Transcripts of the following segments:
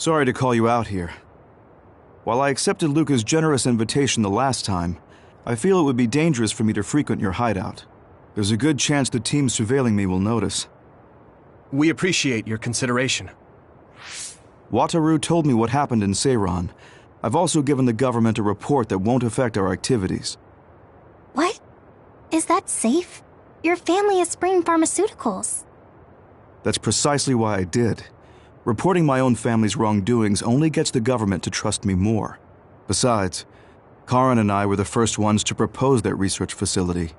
Sorry to call you out here. While I accepted Luca's generous invitation the last time, I feel it would be dangerous for me to frequent your hideout. There's a good chance the team surveilling me will notice. We appreciate your consideration. Wataru told me what happened in Seiran. I've also given the government a report that won't affect our activities. What? Is that safe? Your family is Spring Pharmaceuticals. That's precisely why I did. Reporting my own family's wrongdoings only gets the government to trust me more. Besides, Karin and I were the first ones to propose that research facility.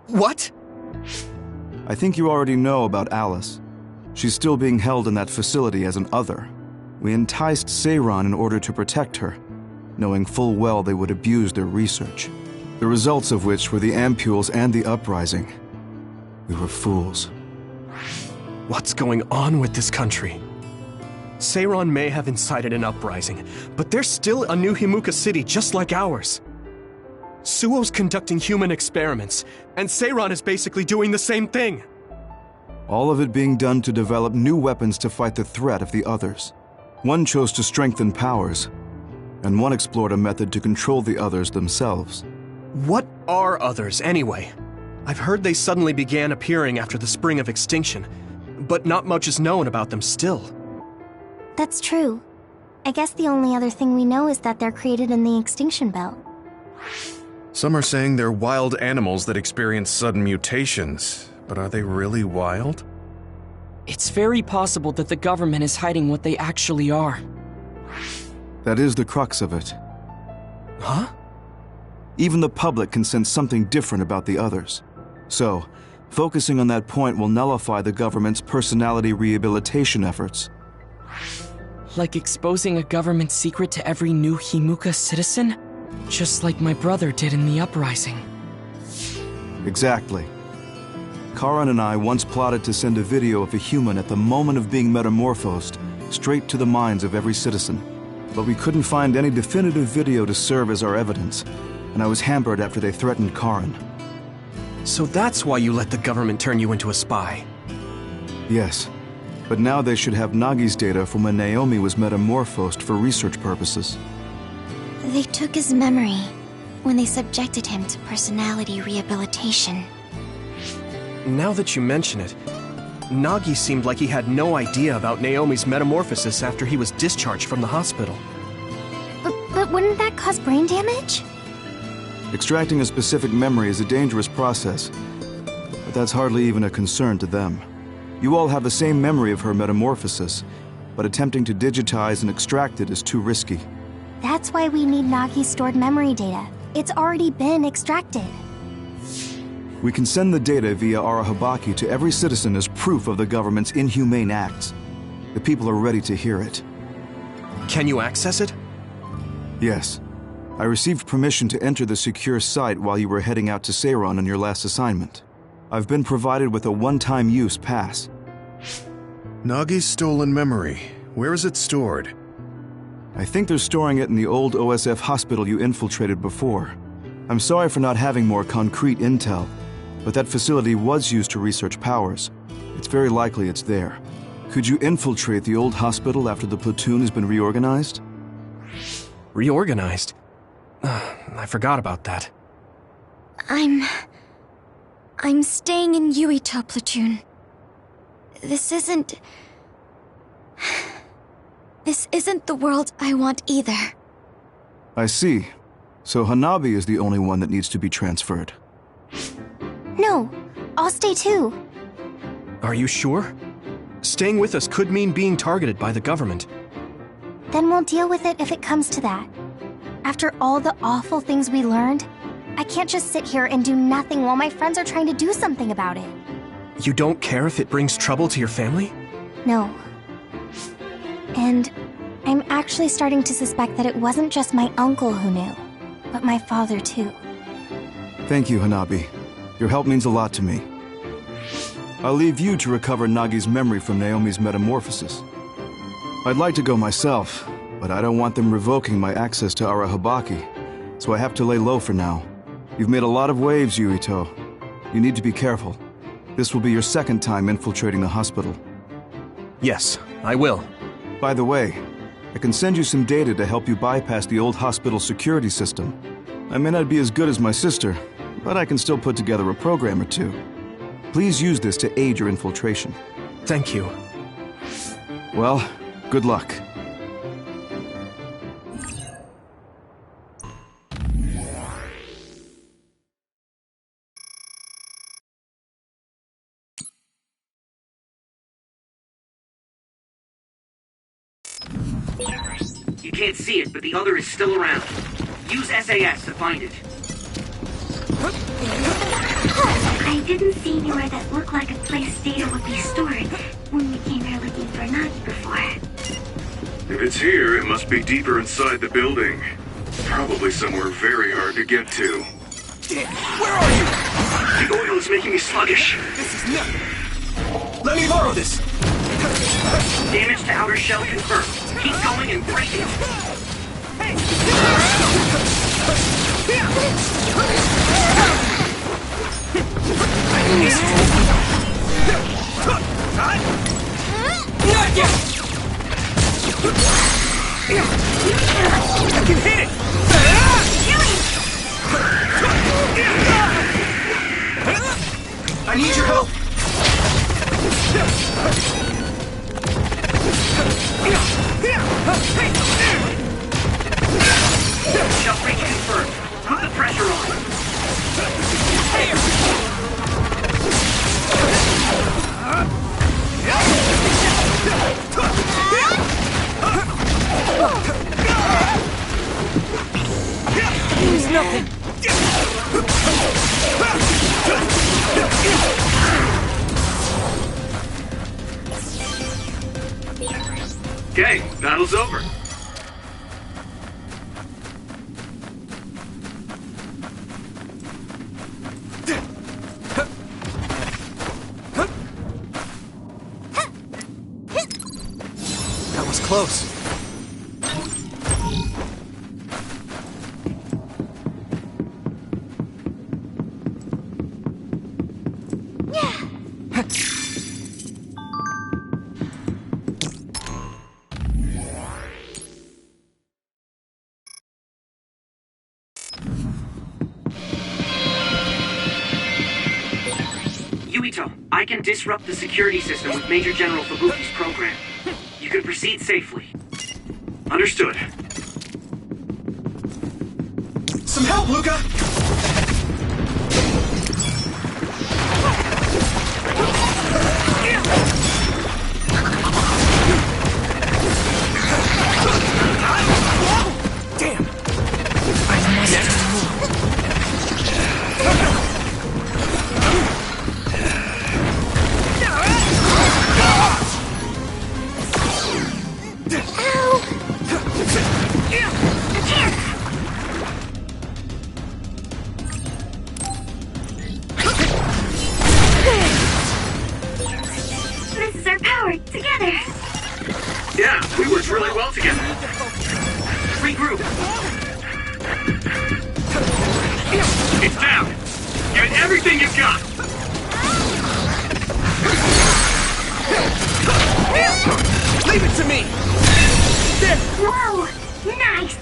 What? I think you already know about Alice. She's still being held in that facility as an other. We enticed Seiran in order to protect her, knowing full well they would abuse their research. The results of which were the ampules and the uprising. We were fools. What's going on with this country? Seiran may have incited an uprising, but there's still a new Himuka city just like ours. Suo's conducting human experiments, and Seiran is basically doing the same thing. All of it being done to develop new weapons to fight the threat of the others. One chose to strengthen powers, and one explored a method to control the others themselves. What are others, anyway? I've heard they suddenly began appearing after the Spring of Extinction, but not much is known about them still. That's true. I guess the only other thing we know is that they're created in the Extinction Belt. Some are saying they're wild animals that experience sudden mutations, but are they really wild? It's very possible that the government is hiding what they actually are. That is the crux of it. Huh? Even the public can sense something different about the others. So, focusing on that point will nullify the government's personality rehabilitation efforts. Like exposing a government secret to every new Himuka citizen? Just like my brother did in the uprising. Exactly. Karin and I once plotted to send a video of a human at the moment of being metamorphosed straight to the minds of every citizen. But we couldn't find any definitive video to serve as our evidence, and I was hampered after they threatened Karin. So that's why you let the government turn you into a spy? Yes, but now they should have Nagi's data from when Naomi was metamorphosed for research purposes. They took his memory when they subjected him to personality rehabilitation. Now that you mention it, Nagi seemed like he had no idea about Naomi's metamorphosis after he was discharged from the hospital. But wouldn't that cause brain damage? Extracting a specific memory is a dangerous process, but that's hardly even a concern to them. You all have the same memory of her metamorphosis, but attempting to digitize and extract it is too risky. That's why we need Nagi's stored memory data. It's already been extracted. We can send the data via Arahabaki to every citizen as proof of the government's inhumane acts. The people are ready to hear it. Can you access it? Yes. I received permission to enter the secure site while you were heading out to Seiran on your last assignment. I've been provided with a one-time use pass. Nagi's stolen memory. Where is it stored? I think they're storing it in the old OSF hospital you infiltrated before. I'm sorry for not having more concrete intel, but that facility was used to research powers. It's very likely it's there. Could you infiltrate the old hospital after the platoon has been reorganized? Reorganized? I forgot about that. I'm staying in Yuito platoon. This isn't the world I want either. I see. So Hanabi is the only one that needs to be transferred. No, I'll stay too. Are you sure? Staying with us could mean being targeted by the government. Then we'll deal with it if it comes to that. After all the awful things we learned, I can't just sit here and do nothing while my friends are trying to do something about it. You don't care if it brings trouble to your family? No. And I'm actually starting to suspect that it wasn't just my uncle who knew, but my father too. Thank you, Hanabi. Your help means a lot to me. I'll leave you to recover Nagi's memory from Naomi's metamorphosis. I'd like to go myself, but I don't want them revoking my access to Arahabaki, so I have to lay low for now. You've made a lot of waves, Yuito. You need to be careful. This will be your second time infiltrating the hospital. Yes, I will. By the way, I can send you some data to help you bypass the old hospital security system. I may not be as good as my sister, but I can still put together a program or two. Please use this to aid your infiltration. Thank you. Well, good luck. You can't see it, but the other is still around. Use SAS to find it. I didn't see anywhere that looked like a place data would be stored when we came here looking for Nagi before. If it's here, it must be deeper inside the building. Probably somewhere very hard to get to. Where are you? The oil is making me sluggish. This is nothing. Let me borrow this. Damage to outer shell confirmed. Keep going and break it. I can hit it. I need your help. Shell breach confirmed. Put the pressure on. There's nothing. Okay, battle's over. That was close. I can disrupt the security system with Major General Fubuki's program. You can proceed safely. Understood. Some help, Luca! Damn! I must This is our power, together. Yeah, we worked really well together. Regroup. It's down. Give it everything you've got. leave it to me! There! Whoa! Nice!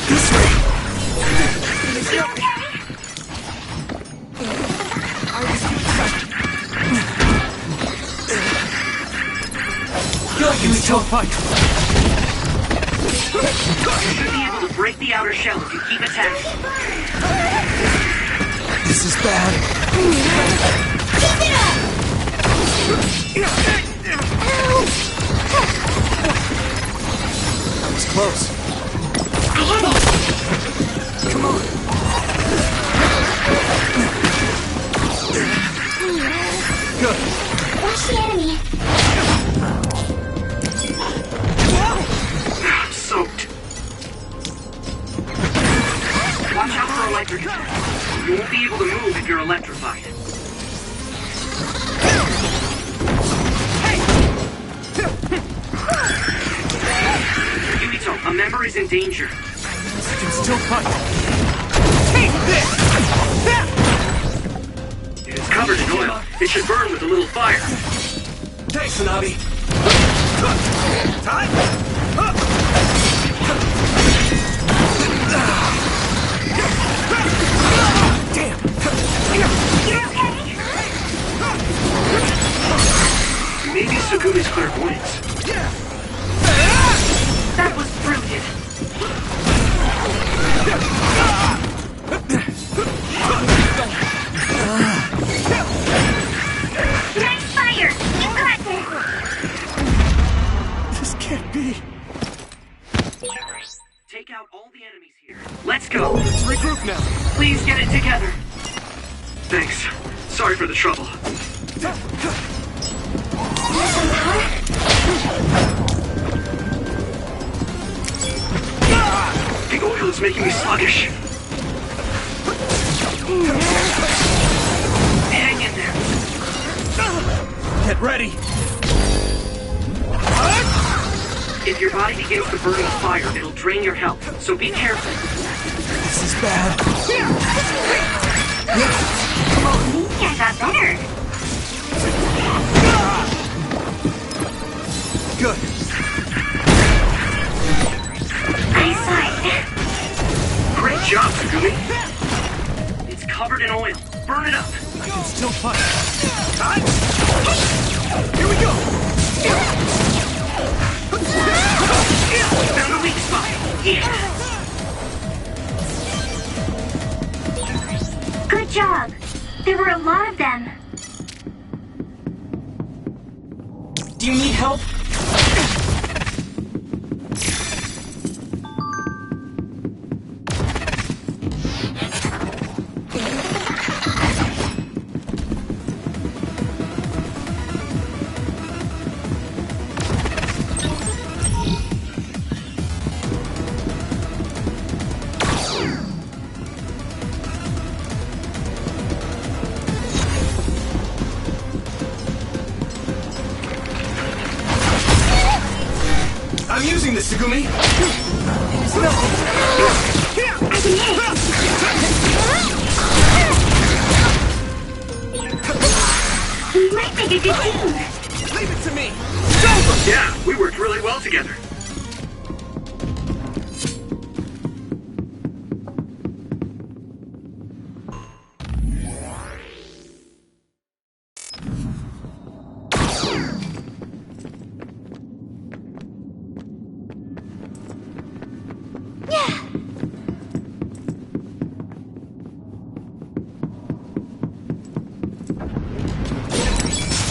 This way! You okay? You still fight! You should be able to break the outer shell if you keep attacking. This is bad. That was close. Come on. Good. Watch the enemy. I'm soaked. Watch out for electric attacks. You won't be able to move if you're electrified. Yumito, a member is in danger. You can still fight. Take this! It is covered in oil. It should burn with a little fire. Thanks, Hanabi. Damn! You're okay? Maybe Sugumi's clairvoyance. That was brilliant. Nice fire! You got this! This can't be. Take out all the enemies here. Let's go. Let's regroup now. Please get it together. Thanks. Sorry for the trouble. The oil is making me sluggish. Hang in there. Get ready. If your body begins to burn with fire, it'll drain your health, so be careful. This is bad. I got better. Good. Eyesight. Great job, Sugumi. It's covered in oil. Burn it up. I can still fight. Here we go. Found a weak spot. Yeah. Good job. There were a lot of them. Do you need help? I'm using this, Sugumi. I can hit. We might make a good team. Leave it to me. Yeah, we worked really well together.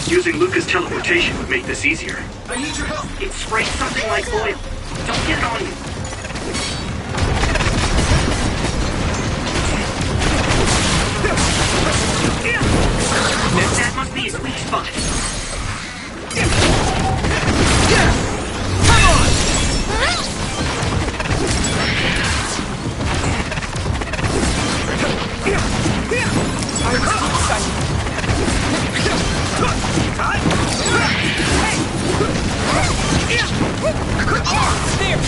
Using Luca's teleportation would make this easier. I need your help. It sprays something like oil. Don't get it on you. That must be his weak spot. Come on! I was too excited. There!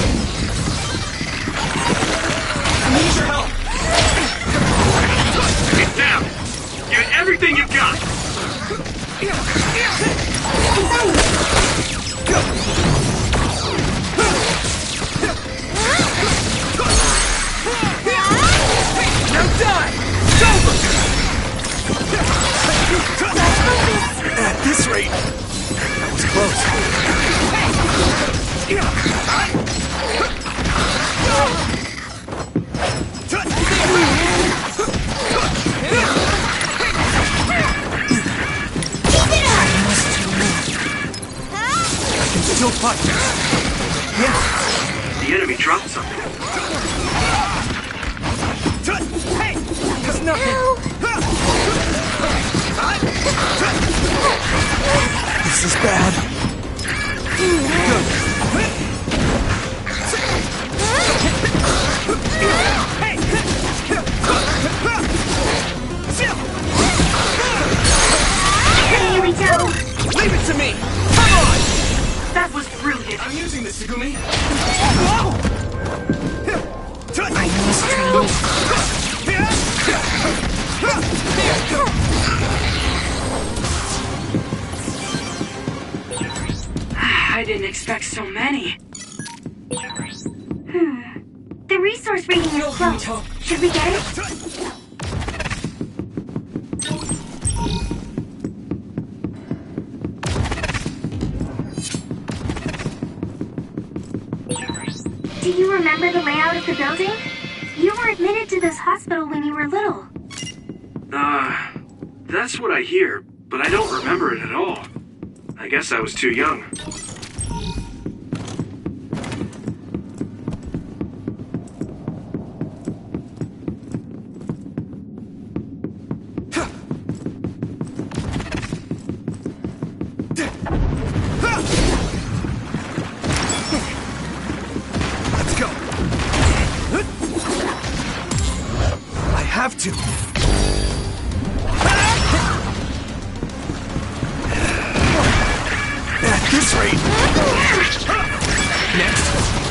I need your help! Get down! Give it everything you've got! Now die! It's over! At this rate, that was close. I can still fight. Yeah. The enemy dropped something. Hey! There's nothing. This is bad. Good. Here we go. Leave it to me. Come on. That was brilliant. I'm using this, Sugumi. I must train. I didn't expect so many. The resource reading is close. Should we get it? Do you remember the layout of the building? You were admitted to this hospital when you were little. That's what I hear, but I don't remember it at all. I guess I was too young. Have to. At this rate. Next.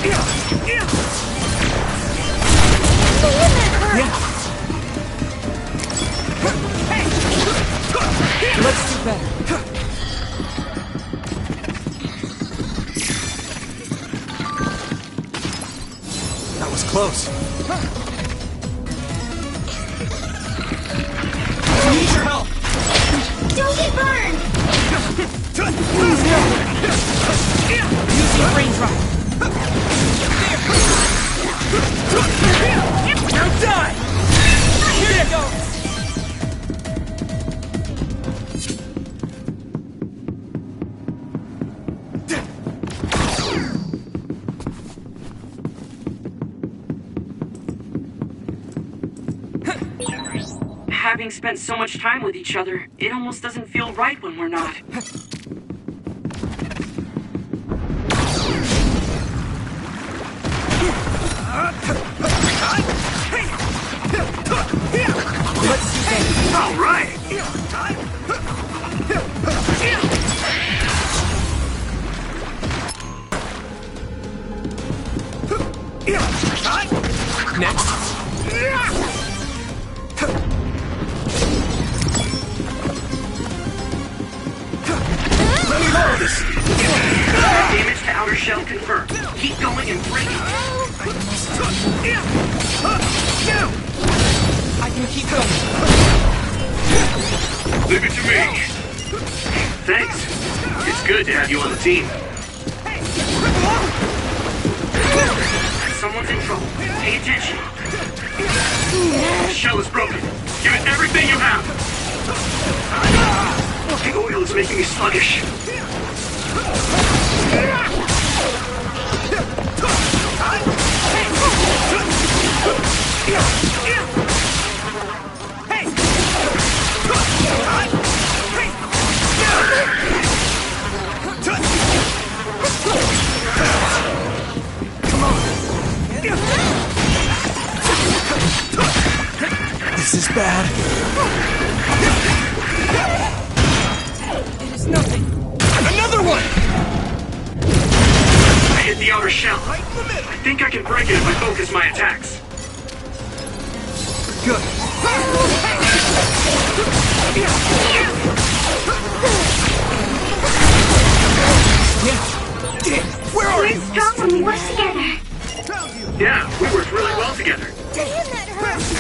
Yeah. Let's do better. That was close. I need your help! Don't get burned! Using brain drive. Now die! Here it goes! Having spent so much time with each other, it almost doesn't feel right when we're not. Let's do better. All right! Next. Damage to outer shell confirmed. Keep going and break it. I can keep going. Leave it to me. Thanks. It's good to have you on the team. Someone's in trouble. Pay attention. The shell is broken. Give it everything you have. The oil is making me sluggish. This is bad. It is nothing. Another one! I hit the outer shell. I think I can break it if I focus my attacks. Good. Where are We're you? strong when we work together. Yeah, we worked really well together. Damn, that hurts.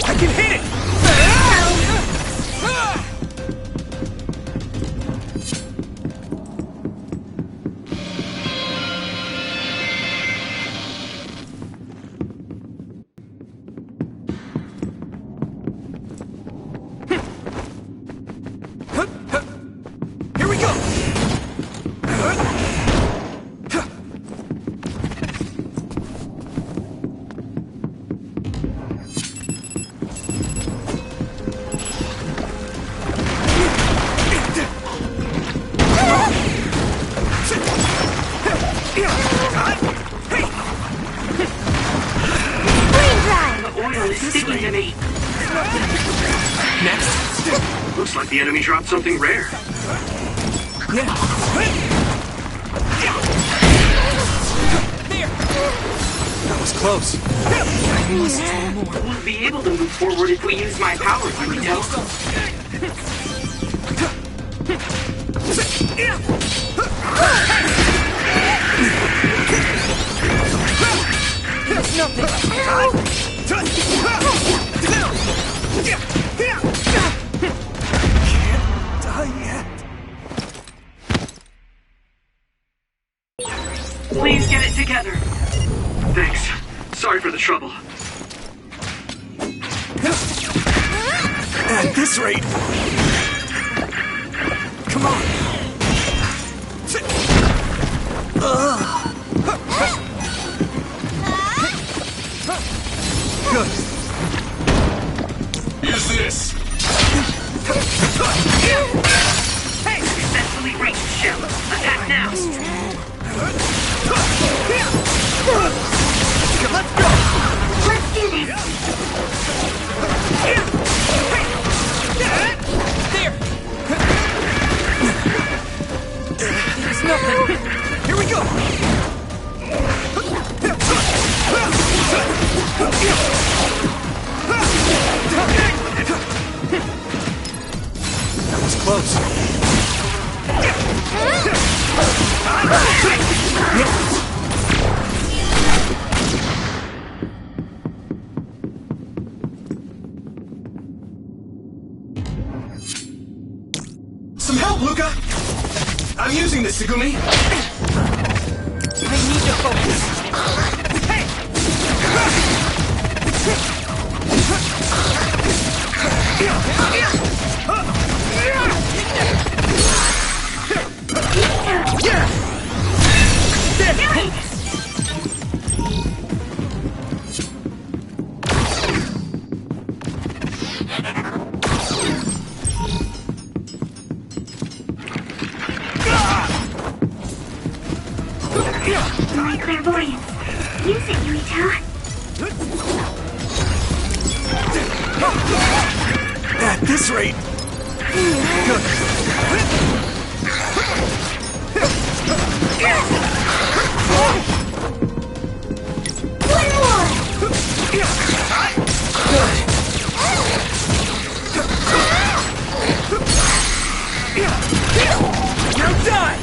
I can hit it! Here we go! The oil is sticking to me. Next. Looks like the enemy dropped something rare. Yeah. close. I must try more. We'll be able to move forward if we use my power, Yurito. It's nothing. Can't die yet. Please get it together. Thanks. Sorry for the trouble. At this rate... Come on. Good. Use this. Hey! Successfully reached shell. Attack now! Let's go! Let's do this. There! It's nothing. Here we go! That was close. Some help, Luca! I'm using this, Segumi. I need to focus. Hey! My clairvoyance. Use it, Yurito. At this rate... Good. One more. Now die!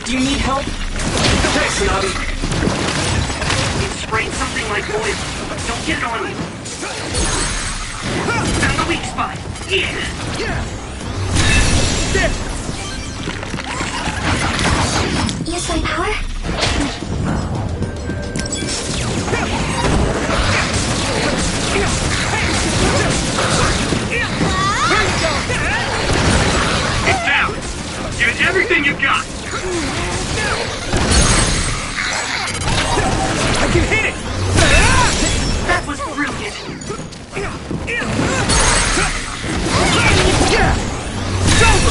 Do you need help? Thanks, Nabi. It sprayed something like oil. Don't get it on you. Found the weak spot. Yeah. Use my power. It's down. Give it everything you've got. I can hit it! That was brilliant.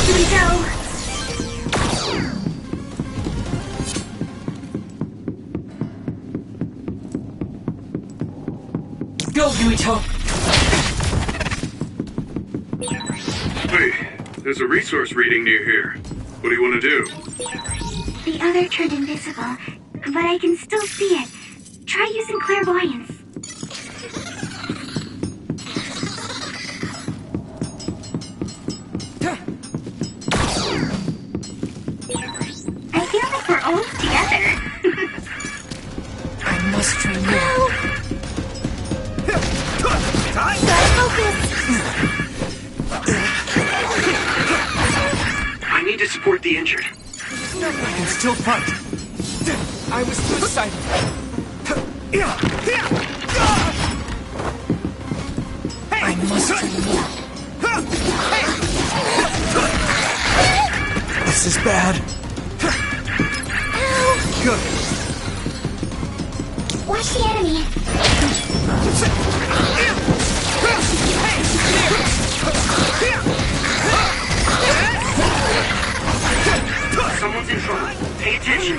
Yurito. Go, Yurito. Wait, there's a resource reading near here. What do you want to do? The other turned invisible, but I can still see it. Try using clairvoyance. I feel like we're almost together. I must try more. Focus. I need to support the injured. I can still fight. I was too excited. I must do more. This is bad. Good. Watch the enemy. Someone's in trouble. Pay attention.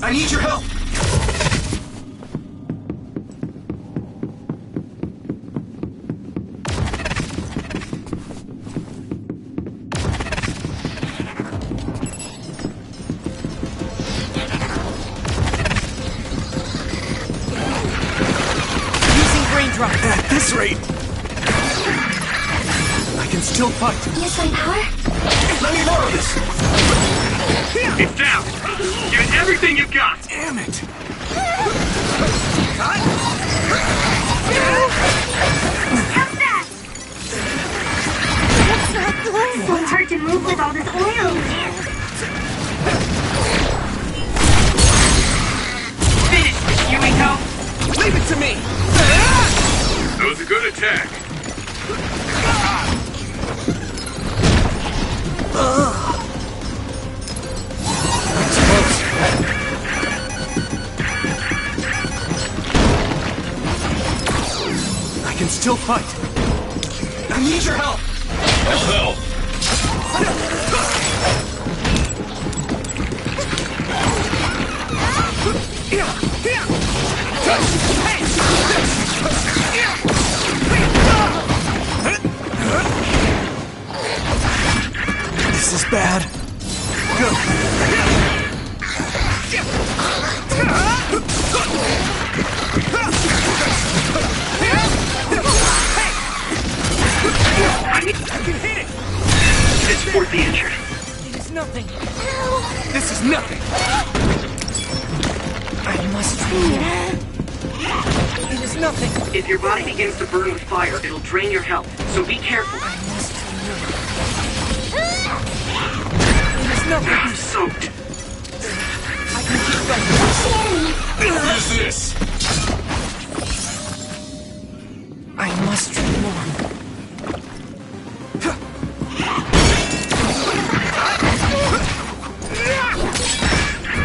I need your help! Using brain drop. At this rate, I can still fight. Use my power? Let me borrow this! It's down. Give it everything you've got. Damn it! How's that? It's not good. So hard to move with all this oil. Finish, Yumiko. Leave it to me! That was a good attack. I can still fight. I need your help. I'll help. This is bad. Good. I can hit it. It's worth the injury. It is nothing. This is nothing. I must do more. It is nothing. If your body begins to burn with fire, it'll drain your health, so be careful. I must do more. It is nothing. I'm soaked. I can keep going. What is this? I must do more.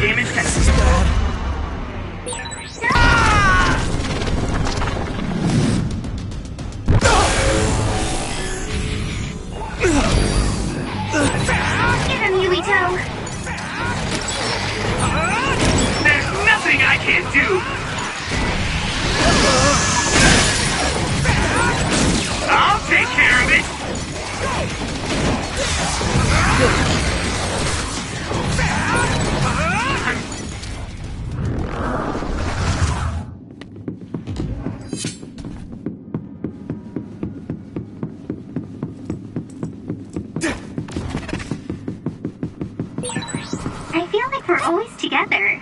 Damage test. This is bad. Get him, Yumiko. There's nothing I can't do. I'll take care of it. I feel like we're always together.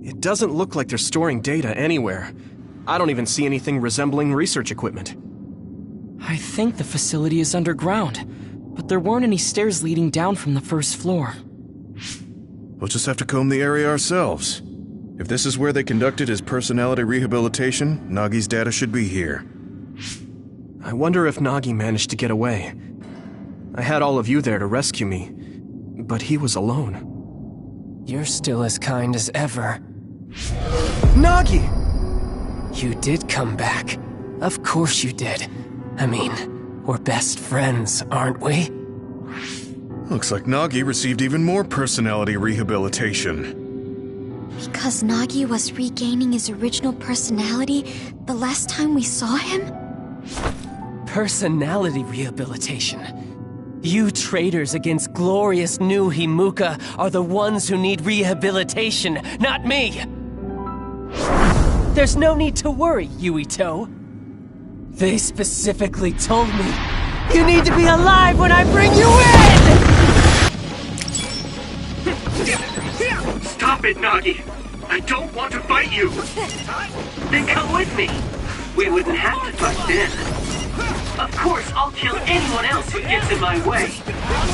It doesn't look like they're storing data anywhere. I don't even see anything resembling research equipment. I think the facility is underground, but there weren't any stairs leading down from the first floor. We'll just have to comb the area ourselves. If this is where they conducted his personality rehabilitation, Nagi's data should be here. I wonder if Nagi managed to get away. I had all of you there to rescue me, but he was alone. You're still as kind as ever. Nagi! You did come back. Of course you did. I mean, we're best friends, aren't we? Looks like Nagi received even more personality rehabilitation. Because Nagi was regaining his original personality the last time we saw him? Personality rehabilitation. You traitors against glorious new Himuka are the ones who need rehabilitation, not me! There's no need to worry, Yuito. They specifically told me you need to be alive when I bring you in! Stop it, Nagi! I don't want to fight you! Then come with me! We wouldn't have to fight then. Of course, I'll kill anyone else who gets in my way.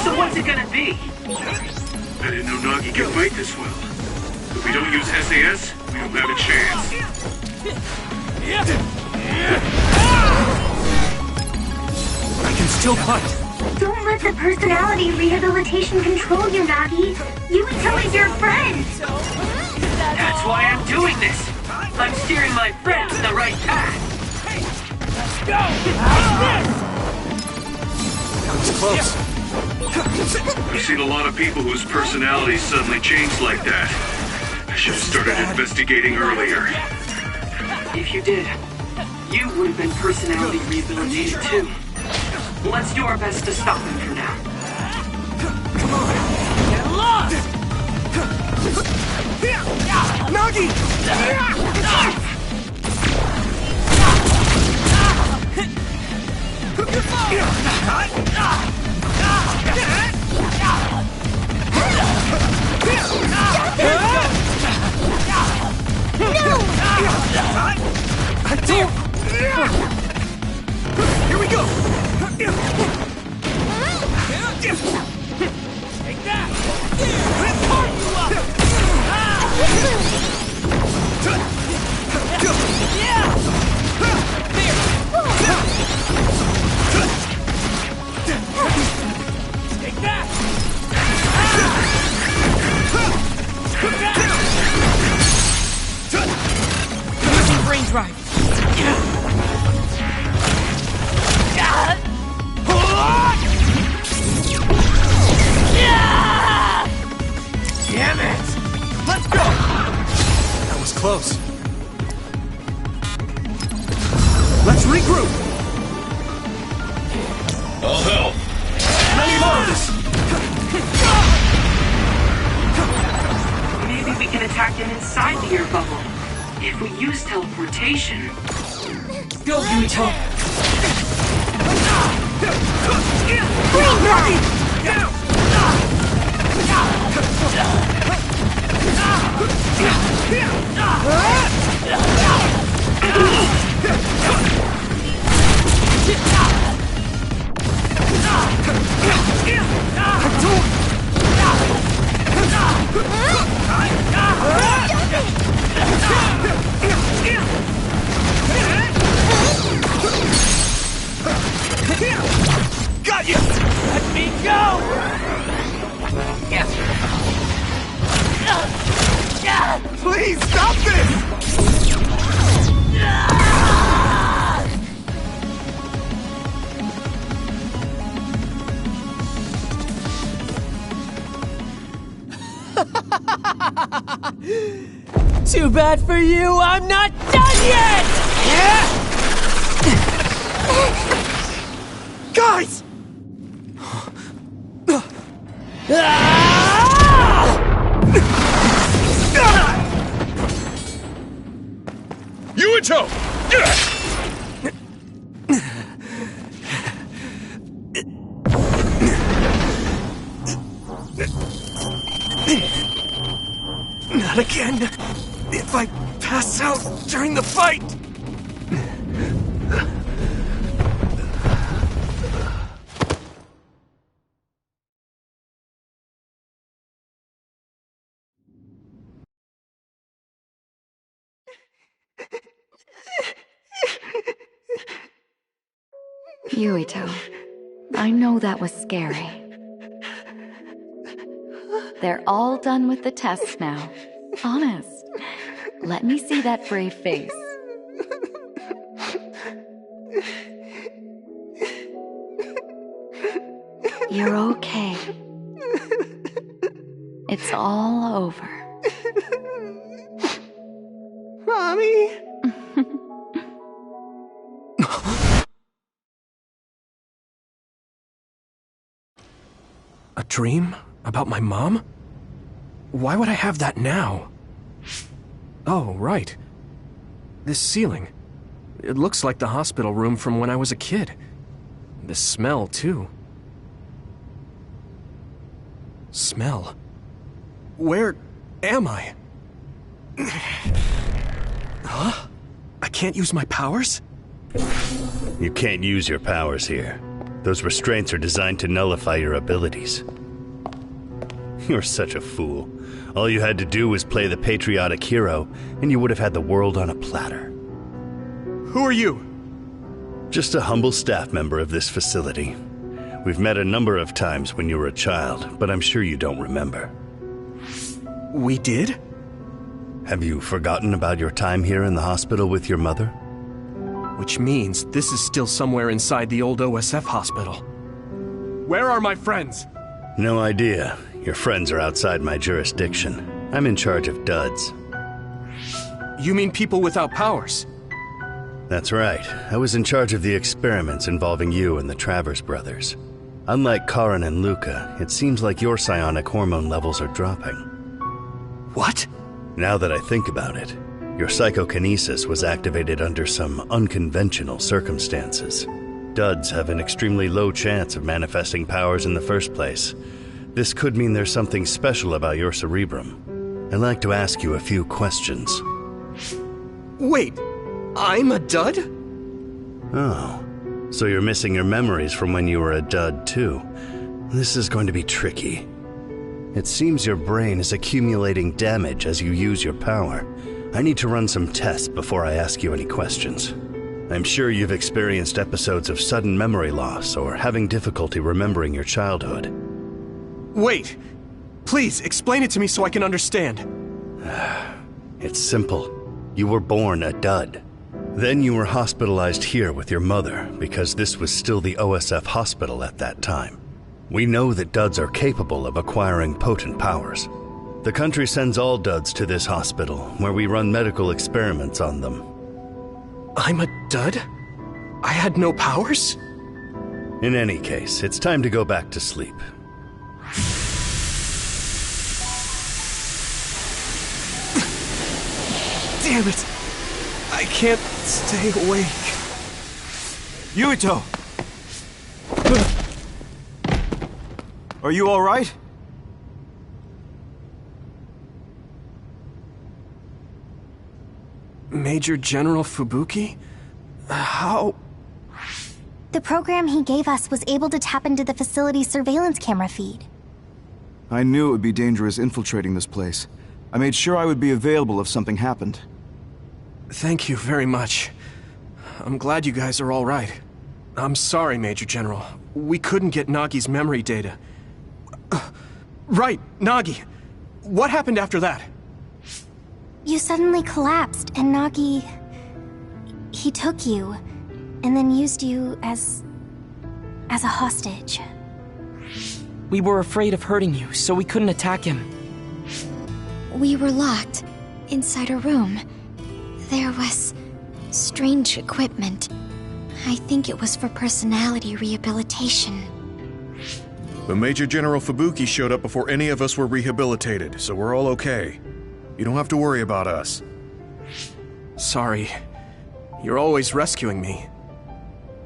So what's it gonna be? I didn't know Nagi can fight this well. If we don't use SAS, we don't have a chance. I can still fight. Don't let the personality rehabilitation control you, Nagi. Yuito is your friend. That's why I'm doing this. I'm steering my friends in the right path. Let's go! That was close. I've seen a lot of people whose personalities suddenly changed like that. I should have started investigating earlier. If you did, you would have been personality rehabilitated too. Let's do our best to stop him for now. Come on! Get lost! Nagi! Here we go! Take that! Park you up! Take that! Using brain drive. Damn it! Let's go! That was close. Let's regroup! I'll help! Ready load! Maybe we can attack them inside the air bubble. If we use teleportation. Go, Yuito! Got you! Let me go! Please stop this! Too bad for you, I'm not done yet! Guys! Yuito! Not again. If I pass out during the fight. Yuito, I know that was scary. They're all done with the tests now. Honest. Let me see that brave face. You're okay. It's all over. Mommy! A dream? About my mom? Why would I have that now? Oh, right. This ceiling. It looks like the hospital room from when I was a kid. The smell, too. Smell? Where am I? Huh? I can't use my powers? You can't use your powers here. Those restraints are designed to nullify your abilities. You're such a fool. All you had to do was play the patriotic hero, and you would have had the world on a platter. Who are you? Just a humble staff member of this facility. We've met a number of times when you were a child, but I'm sure you don't remember. We did? Have you forgotten about your time here in the hospital with your mother? Which means this is still somewhere inside the old OSF hospital. Where are my friends? No idea. Your friends are outside my jurisdiction. I'm in charge of duds. You mean people without powers? That's right. I was in charge of the experiments involving you and the Travers brothers. Unlike Karin and Luca, it seems like your psionic hormone levels are dropping. What? Now that I think about it, your psychokinesis was activated under some unconventional circumstances. Duds have an extremely low chance of manifesting powers in the first place. This could mean there's something special about your cerebrum. I'd like to ask you a few questions. Wait, I'm a dud? Oh, so you're missing your memories from when you were a dud, too. This is going to be tricky. It seems your brain is accumulating damage as you use your power. I need to run some tests before I ask you any questions. I'm sure you've experienced episodes of sudden memory loss or having difficulty remembering your childhood. Wait! Please, explain it to me so I can understand. It's simple. You were born a dud. Then you were hospitalized here with your mother because this was still the OSF hospital at that time. We know that duds are capable of acquiring potent powers. The country sends all duds to this hospital, where we run medical experiments on them. I'm a dud? I had no powers? In any case, it's time to go back to sleep. Damn it! I can't stay awake. Yuito! Are you all right? Major General Fubuki? How? The program he gave us was able to tap into the facility's surveillance camera feed. I knew it would be dangerous infiltrating this place. I made sure I would be available if something happened. Thank you very much. I'm glad you guys are all right. I'm sorry, Major General. We couldn't get Nagi's memory data. Right, Nagi. What happened after that? You suddenly collapsed, and Nagi... he took you, and then used you as a hostage. We were afraid of hurting you, so we couldn't attack him. We were locked inside a room. There was strange equipment. I think it was for personality rehabilitation. But Major General Fubuki showed up before any of us were rehabilitated, so we're all okay. You don't have to worry about us. Sorry. You're always rescuing me.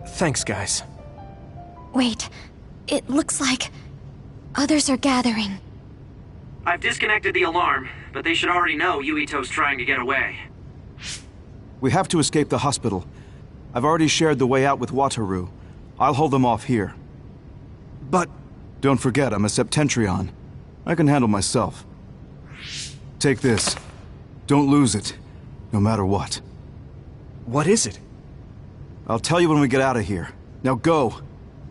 Thanks, guys. Wait, it looks like others are gathering. I've disconnected the alarm, but they should already know Yuito's trying to get away. We have to escape the hospital. I've already shared the way out with Wataru. I'll hold them off here. But... Don't forget, I'm a Septentrion. I can handle myself. Take this. Don't lose it, no matter what. What is it? I'll tell you when we get out of here. Now go.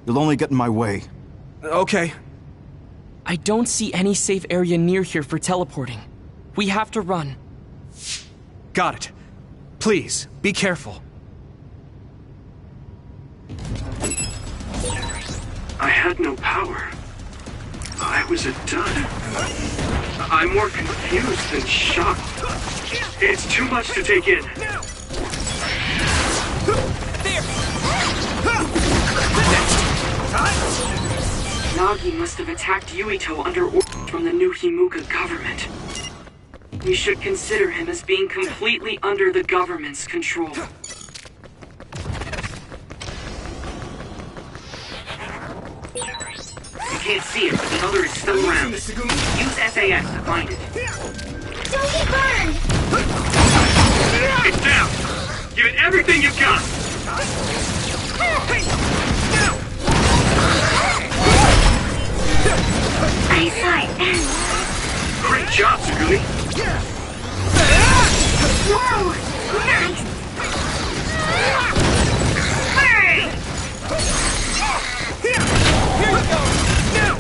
You'll only get in my way. Okay. I don't see any safe area near here for teleporting. We have to run. Got it. Please, be careful. I had no power. I I was a dud. I'm more confused than shocked. It's too much to take in. Nagi must have attacked Yuito under orders from the new Himuka government. We should consider him as being completely under the government's control. You can't see it, but the other is still around. Use SAS to find it. Don't get burned! It's down! Give it everything you've got! Great job, Tsugumi! Whoa! Nice! Burn! Here you go! Now!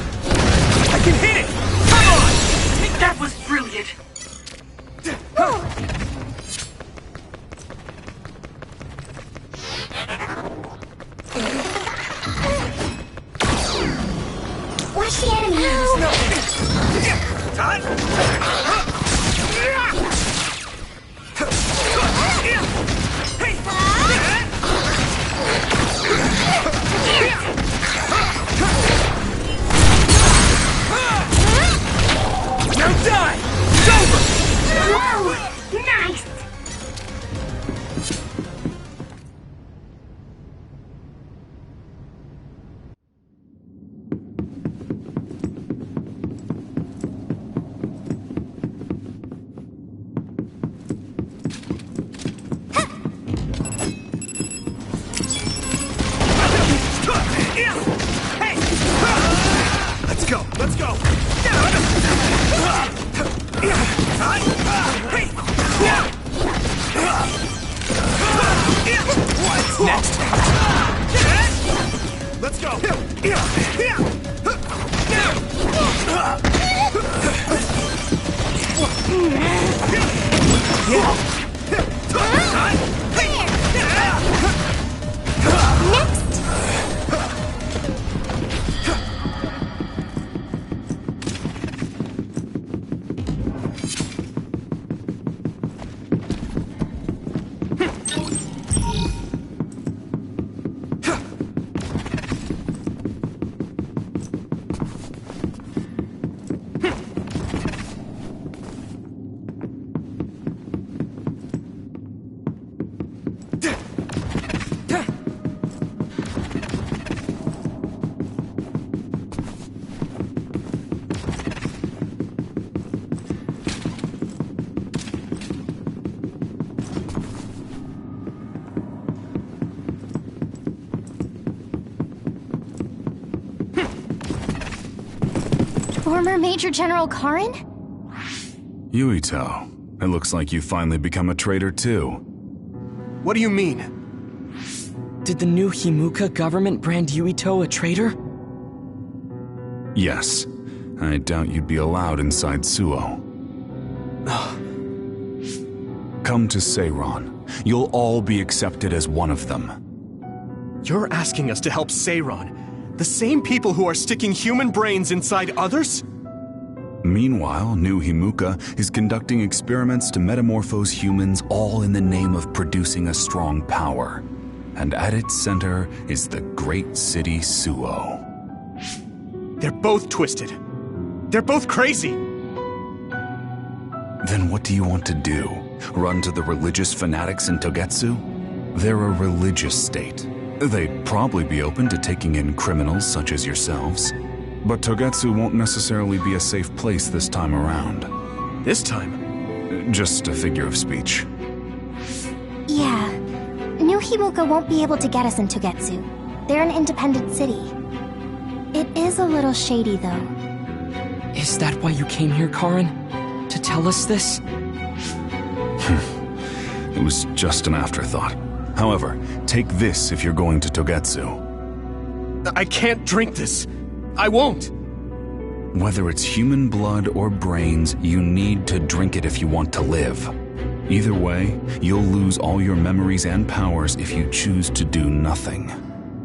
I can hit it! Come on! That was brilliant! Watch the enemy! Now die! It's over! Whoa! Nice! Let's go! Let's go! What's next? Let's go! Former Major General Karin? Yuito, it looks like you finally become a traitor too. What do you mean? Did the new Himuka government brand Yuito a traitor? Yes. I doubt you'd be allowed inside Suo. Come to Seiron. You'll all be accepted as one of them. You're asking us to help Seiron, the same people who are sticking human brains inside others? Meanwhile, New Himuka is conducting experiments to metamorphose humans, all in the name of producing a strong power. And at its center is the great city Suo. They're both twisted. They're both crazy. Then what do you want to do? Run to the religious fanatics in Togetsu? They're a religious state. They'd probably be open to taking in criminals such as yourselves. But Togetsu won't necessarily be a safe place this time around. This time? Just a figure of speech. Yeah. New Himuka won't be able to get us in Togetsu. They're an independent city. It is a little shady, though. Is that why you came here, Karin? To tell us this? It was just an afterthought. However, take this if you're going to Togetsu. I can't drink this. I won't. Whether it's human blood or brains, you need to drink it if you want to live. Either way, you'll lose all your memories and powers if you choose to do nothing.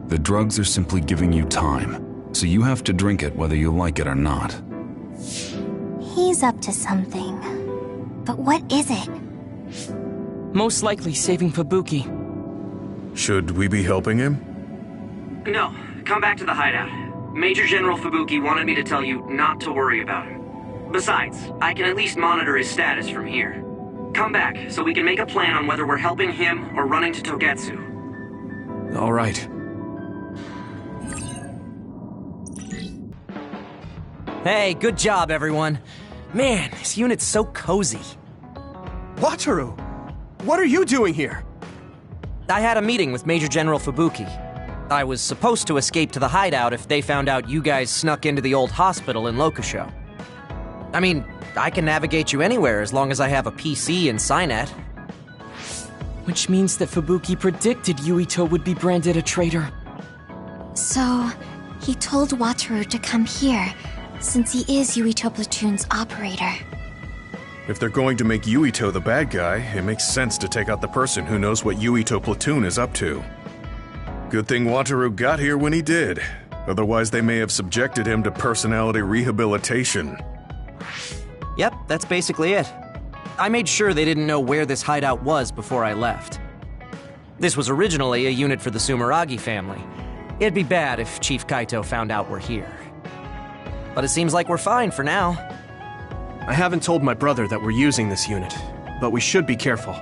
The drugs are simply giving you time, so you have to drink it whether you like it or not. He's up to something. But what is it? Most likely saving Fubuki. Should we be helping him? No, come back to the hideout. Major General Fubuki wanted me to tell you not to worry about him. Besides, I can at least monitor his status from here. Come back, so we can make a plan on whether we're helping him or running to Togetsu. All right. Hey, good job, everyone. Man, this unit's so cozy. Wataru! What are you doing here? I had a meeting with Major General Fubuki. I was supposed to escape to the hideout if they found out you guys snuck into the old hospital in Lokusho. I mean, I can navigate you anywhere as long as I have a PC and Cynet. Which means that Fubuki predicted Yuito would be branded a traitor. So, he told Wataru to come here, since he is Yuito Platoon's operator. If they're going to make Yuito the bad guy, it makes sense to take out the person who knows what Yuito Platoon is up to. Good thing Wataru got here when he did. Otherwise, they may have subjected him to personality rehabilitation. Yep, that's basically it. I made sure they didn't know where this hideout was before I left. This was originally a unit for the Sumeragi family. It'd be bad if Chief Kaito found out we're here. But it seems like we're fine for now. I haven't told my brother that we're using this unit, but we should be careful.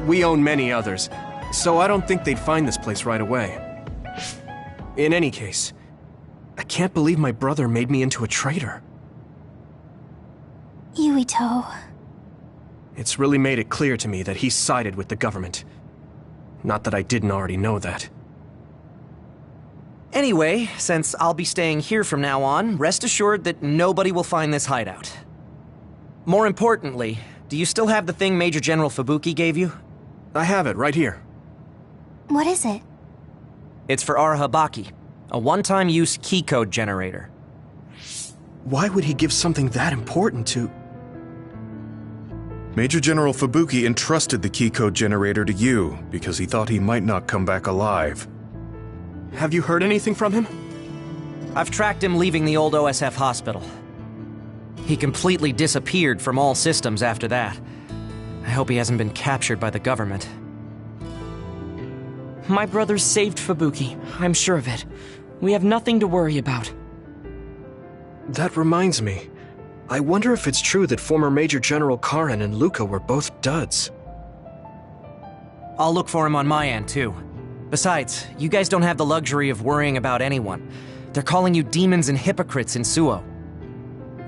We own many others, so I don't think they'd find this place right away. In any case, I can't believe my brother made me into a traitor. Yuito. It's really made it clear to me that he sided with the government. Not that I didn't already know that. Anyway, since I'll be staying here from now on, rest assured that nobody will find this hideout. More importantly, do you still have the thing Major General Fubuki gave you? I have it right here. What is it? It's for Arahabaki, a one-time use key code generator. Why would he give something that important to... Major General Fubuki entrusted the key code generator to you because he thought he might not come back alive. Have you heard anything from him? I've tracked him leaving the old OSF hospital. He completely disappeared from all systems after that. I hope he hasn't been captured by the government. My brother saved Fubuki, I'm sure of it. We have nothing to worry about. That reminds me. I wonder if it's true that former Major General Karen and Luca were both duds. I'll look for him on my end, too. Besides, you guys don't have the luxury of worrying about anyone. They're calling you demons and hypocrites in Suo.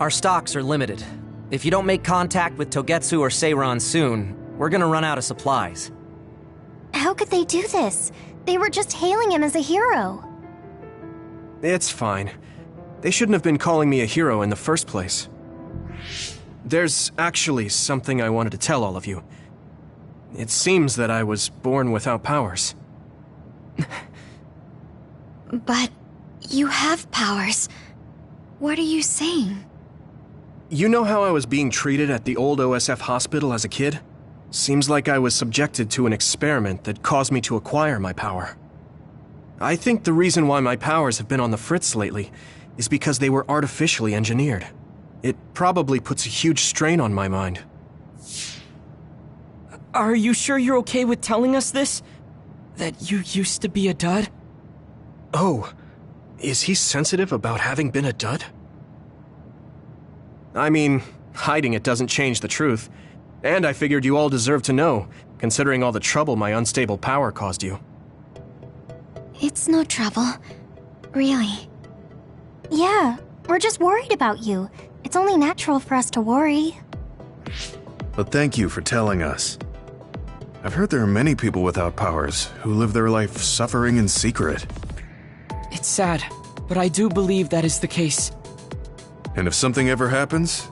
Our stocks are limited. If you don't make contact with Togetsu or Seiran soon, we're gonna run out of supplies. How could they do this? They were just hailing him as a hero. It's fine. They shouldn't have been calling me a hero in the first place. There's actually something I wanted to tell all of you. It seems that I was born without powers. But you have powers. What are you saying? You know how I was being treated at the old OSF hospital as a kid? Seems like I was subjected to an experiment that caused me to acquire my power. I think the reason why my powers have been on the fritz lately is because they were artificially engineered. It probably puts a huge strain on my mind. Are you sure you're okay with telling us this? That you used to be a dud? Oh, is he sensitive about having been a dud? I mean, hiding it doesn't change the truth. And I figured you all deserve to know, considering all the trouble my unstable power caused you. It's no trouble. Really. Yeah, we're just worried about you. It's only natural for us to worry. But thank you for telling us. I've heard there are many people without powers who live their life suffering in secret. It's sad, but I do believe that is the case. And if something ever happens,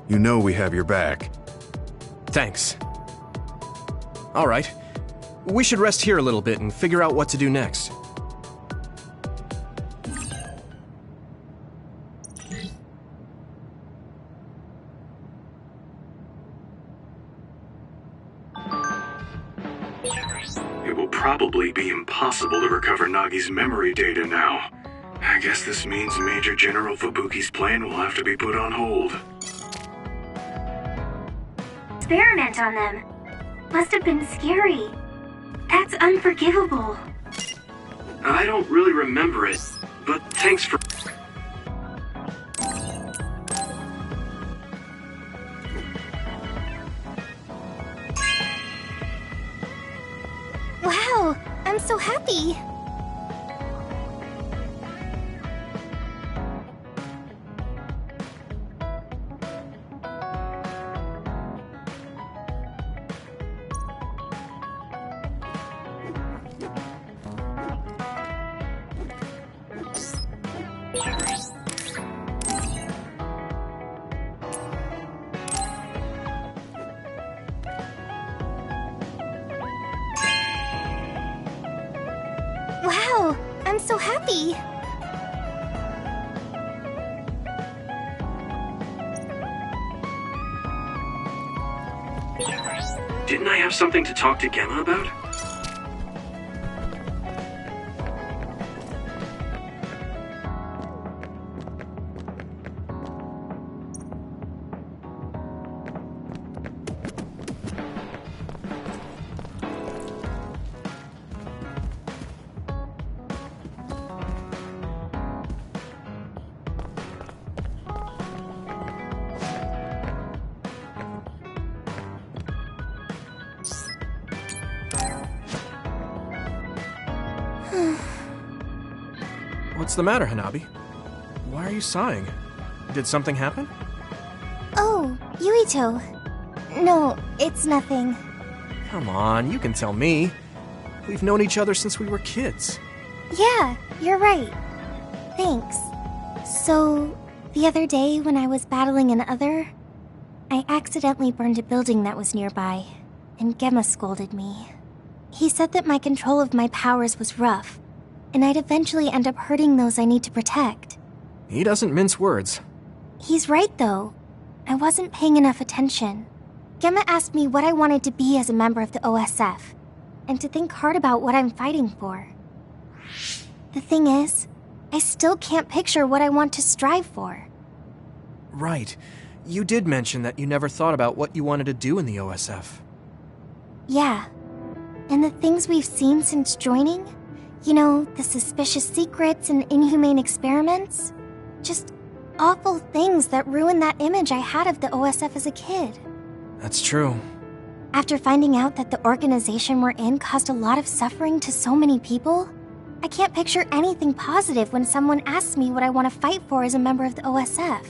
you know we have your back. Thanks. All right. We should rest here a little bit and figure out what to do next. It will probably be impossible to recover Nagi's memory data now. I guess this means Major General Fubuki's plan will have to be put on hold. Experiment on them. Must have been scary. That's unforgivable. I don't really remember it, but thanks for... Wow, I'm so happy. Wow, I'm so happy. Didn't I have something to talk to Gemma about? What's the matter, Hanabi? Why are you sighing? Did something happen? Oh, Yuito. No, it's nothing. Come on, you can tell me. We've known each other since we were kids. Yeah, you're right. Thanks. So, the other day when I was battling an other, I accidentally burned a building that was nearby, and Gemma scolded me. He said that my control of my powers was rough, and I'd eventually end up hurting those I need to protect. He doesn't mince words. He's right, though. I wasn't paying enough attention. Gemma asked me what I wanted to be as a member of the OSF, and to think hard about what I'm fighting for. The thing is, I still can't picture what I want to strive for. Right. You did mention that you never thought about what you wanted to do in the OSF. Yeah. And the things we've seen since joining? You know, the suspicious secrets and inhumane experiments? Just awful things that ruined that image I had of the OSF as a kid. That's true. After finding out that the organization we're in caused a lot of suffering to so many people, I can't picture anything positive when someone asks me what I want to fight for as a member of the OSF.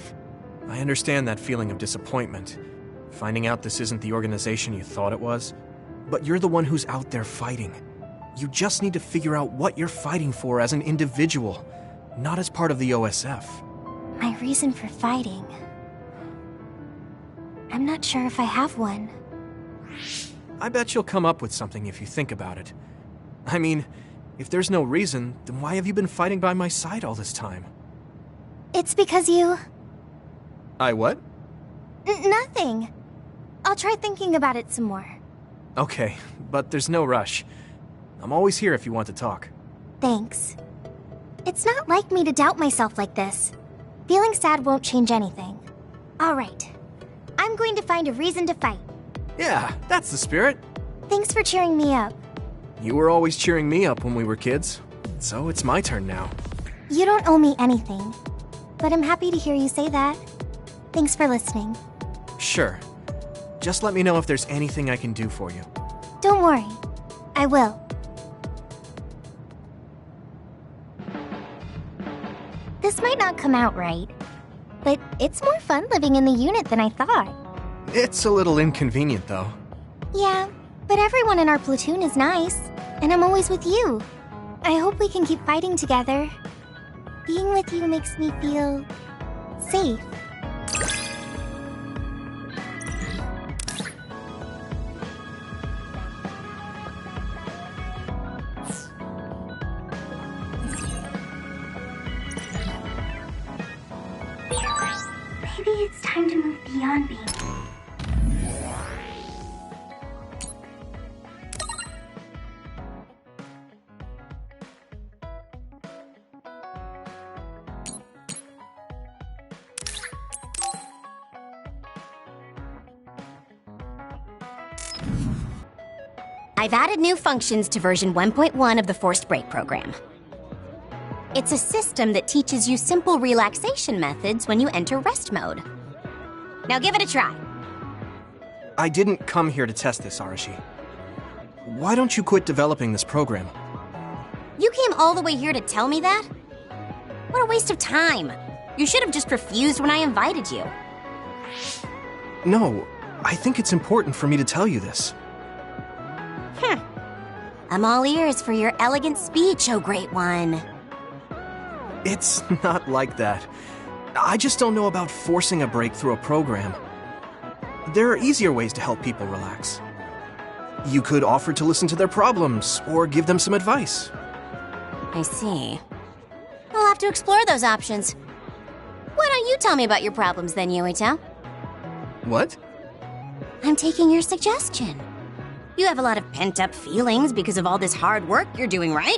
I understand that feeling of disappointment. Finding out this isn't the organization you thought it was. But you're the one who's out there fighting. You just need to figure out what you're fighting for as an individual, not as part of the OSF. My reason for fighting... I'm not sure if I have one. I bet you'll come up with something if you think about it. I mean, if there's no reason, then why have you been fighting by my side all this time? It's because you... I what? Nothing. I'll try thinking about it some more. Okay, but there's no rush. I'm always here if you want to talk. Thanks. It's not like me to doubt myself like this. Feeling sad won't change anything. All right. I'm going to find a reason to fight. Yeah, that's the spirit. Thanks for cheering me up. You were always cheering me up when we were kids, so it's my turn now. You don't owe me anything, but I'm happy to hear you say that. Thanks for listening. Sure. Just let me know if there's anything I can do for you. Don't worry. I will. This might not come out right, but it's more fun living in the unit than I thought. It's a little inconvenient, though. Yeah, but everyone in our platoon is nice, and I'm always with you. I hope we can keep fighting together. Being with you makes me feel... safe. Maybe it's time to move beyond being... I've added new functions to version 1.1 of the Forced Break program. It's a system that teaches you simple relaxation methods when you enter rest mode. Now give it a try. I didn't come here to test this, Arashi. Why don't you quit developing this program? You came all the way here to tell me that? What a waste of time. You should have just refused when I invited you. No, I think it's important for me to tell you this. I'm all ears for your elegant speech, oh great one. It's not like that. I just don't know about forcing a break through a program. There are easier ways to help people relax. You could offer to listen to their problems, or give them some advice. I see. I'll have to explore those options. Why don't you tell me about your problems then, Yuito? What? I'm taking your suggestion. You have a lot of pent-up feelings because of all this hard work you're doing, right?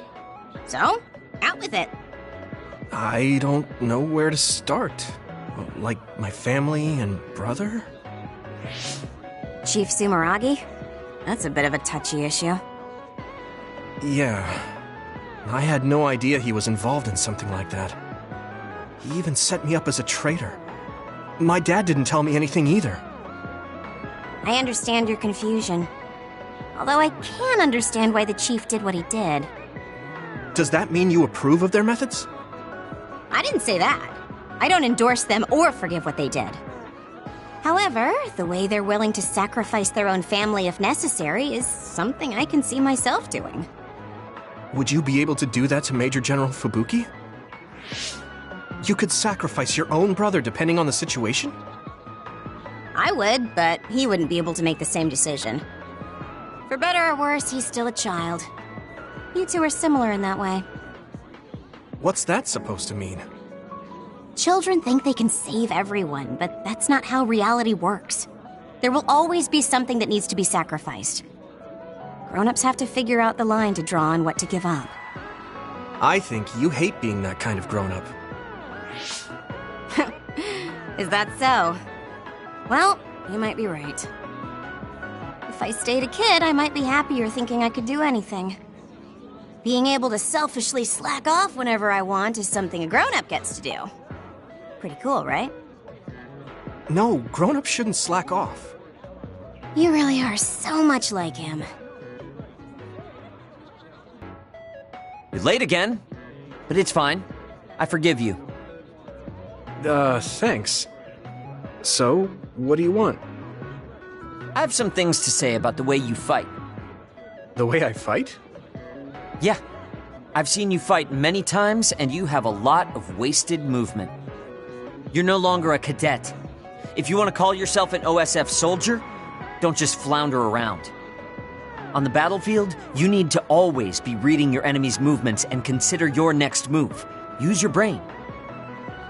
So, out with it. I don't know where to start. Like my family and brother? Chief Sumeragi? That's a bit of a touchy issue. Yeah. I had no idea he was involved in something like that. He even set me up as a traitor. My dad didn't tell me anything either. I understand your confusion. Although I can understand why the chief did what he did. Does that mean you approve of their methods? I didn't say that. I don't endorse them or forgive what they did. However, the way they're willing to sacrifice their own family if necessary is something I can see myself doing. Would you be able to do that to Major General Fubuki? You could sacrifice your own brother depending on the situation? I would, but he wouldn't be able to make the same decision. For better or worse, he's still a child. You two are similar in that way. What's that supposed to mean? Children think they can save everyone, but that's not how reality works. There will always be something that needs to be sacrificed. Grown-ups have to figure out the line to draw on what to give up. I think you hate being that kind of grown-up. Is that so? Well, you might be right. If I stayed a kid, I might be happier thinking I could do anything. Being able to selfishly slack off whenever I want is something a grown-up gets to do. Pretty cool, right? No, grown-ups shouldn't slack off. You really are so much like him. You're late again, but it's fine. I forgive you. Thanks. So, what do you want? I have some things to say about the way you fight. The way I fight? Yeah. I've seen you fight many times, and you have a lot of wasted movement. You're no longer a cadet. If you want to call yourself an OSF soldier, don't just flounder around. On the battlefield, you need to always be reading your enemy's movements and consider your next move. Use your brain.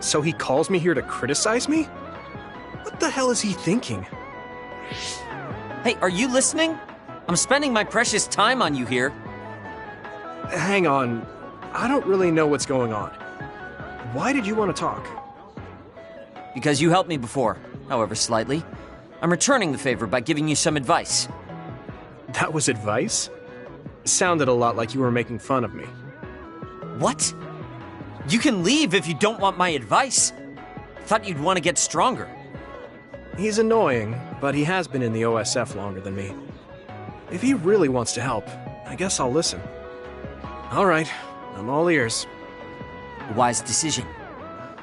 So he calls me here to criticize me? What the hell is he thinking? Hey, are you listening? I'm spending my precious time on you here. Hang on. I don't really know what's going on. Why did you want to talk? Because you helped me before, however slightly. I'm returning the favor by giving you some advice. That was advice? Sounded a lot like you were making fun of me. What? You can leave if you don't want my advice. Thought you'd want to get stronger. He's annoying, but he has been in the OSF longer than me. If he really wants to help, I guess I'll listen. All right, I'm all ears. Wise decision.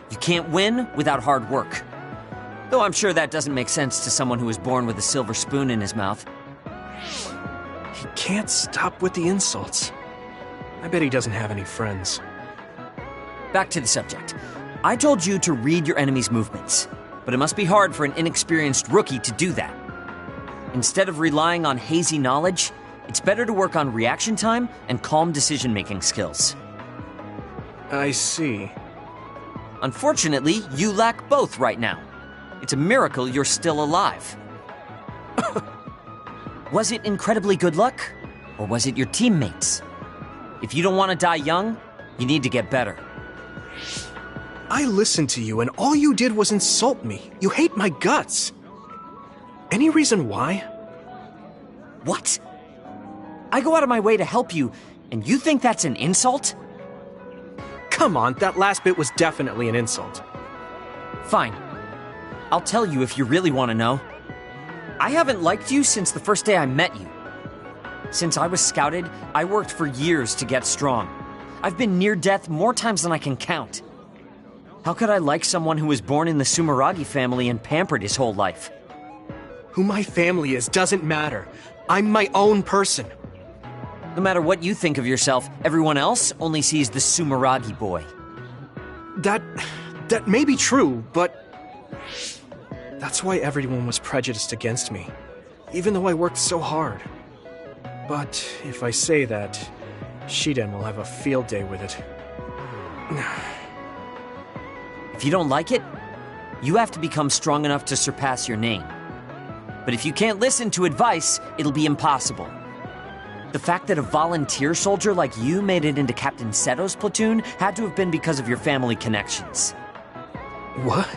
You can't win without hard work. Though I'm sure that doesn't make sense to someone who was born with a silver spoon in his mouth. He can't stop with the insults. I bet he doesn't have any friends. Back to the subject. I told you to read your enemy's movements, but it must be hard for an inexperienced rookie to do that. Instead of relying on hazy knowledge, it's better to work on reaction time and calm decision-making skills. I see. Unfortunately, you lack both right now. It's a miracle you're still alive. Was it incredibly good luck? Or was it your teammates? If you don't want to die young, you need to get better. I listened to you and all you did was insult me. You hate my guts. Any reason why? What? I go out of my way to help you, and you think that's an insult? Come on, that last bit was definitely an insult. Fine. I'll tell you if you really want to know. I haven't liked you since the first day I met you. Since I was scouted, I worked for years to get strong. I've been near death more times than I can count. How could I like someone who was born in the Sumeragi family and pampered his whole life? Who my family is doesn't matter. I'm my own person. No matter what you think of yourself, everyone else only sees the Sumeragi boy. That may be true, but that's why everyone was prejudiced against me, even though I worked so hard. But if I say that, Shiden will have a field day with it. If you don't like it, you have to become strong enough to surpass your name. But if you can't listen to advice, it'll be impossible. The fact that a volunteer soldier like you made it into Captain Seto's platoon had to have been because of your family connections. What?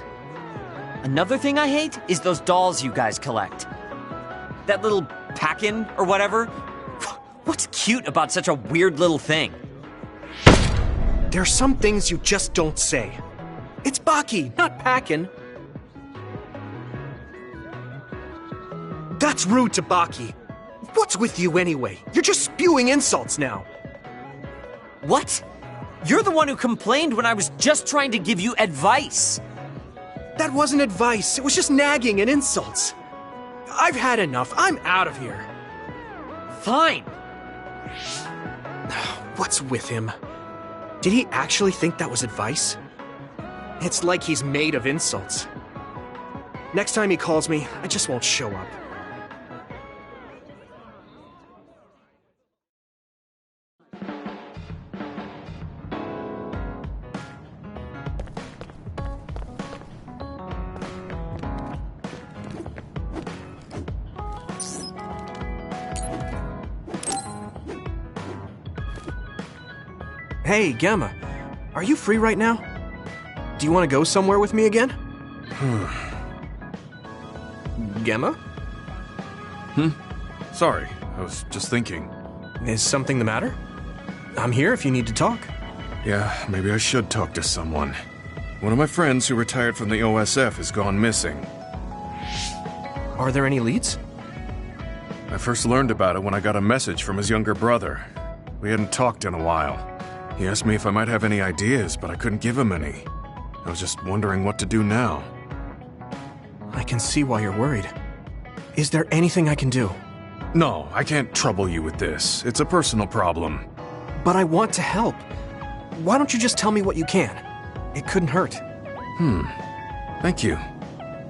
Another thing I hate is those dolls you guys collect. That little pack-in or whatever. What's cute about such a weird little thing? There are some things you just don't say. It's Baki, not Packin. That's rude to Baki. What's with you anyway? You're just spewing insults now. What? You're the one who complained when I was just trying to give you advice. That wasn't advice. It was just nagging and insults. I've had enough. I'm out of here. Fine. What's with him? Did he actually think that was advice? It's like he's made of insults. Next time he calls me, I just won't show up. Hey, Gamma. Are you free right now? Do you want to go somewhere with me again? Gamma? Sorry, I was just thinking. Is something the matter? I'm here if you need to talk. Yeah, maybe I should talk to someone. One of my friends who retired from the OSF has gone missing. Are there any leads? I first learned about it when I got a message from his younger brother. We hadn't talked in a while. He asked me if I might have any ideas, but I couldn't give him any. I was just wondering what to do now. I can see why you're worried. Is there anything I can do? No, I can't trouble you with this. It's a personal problem. But I want to help. Why don't you just tell me what you can? It couldn't hurt. Thank you.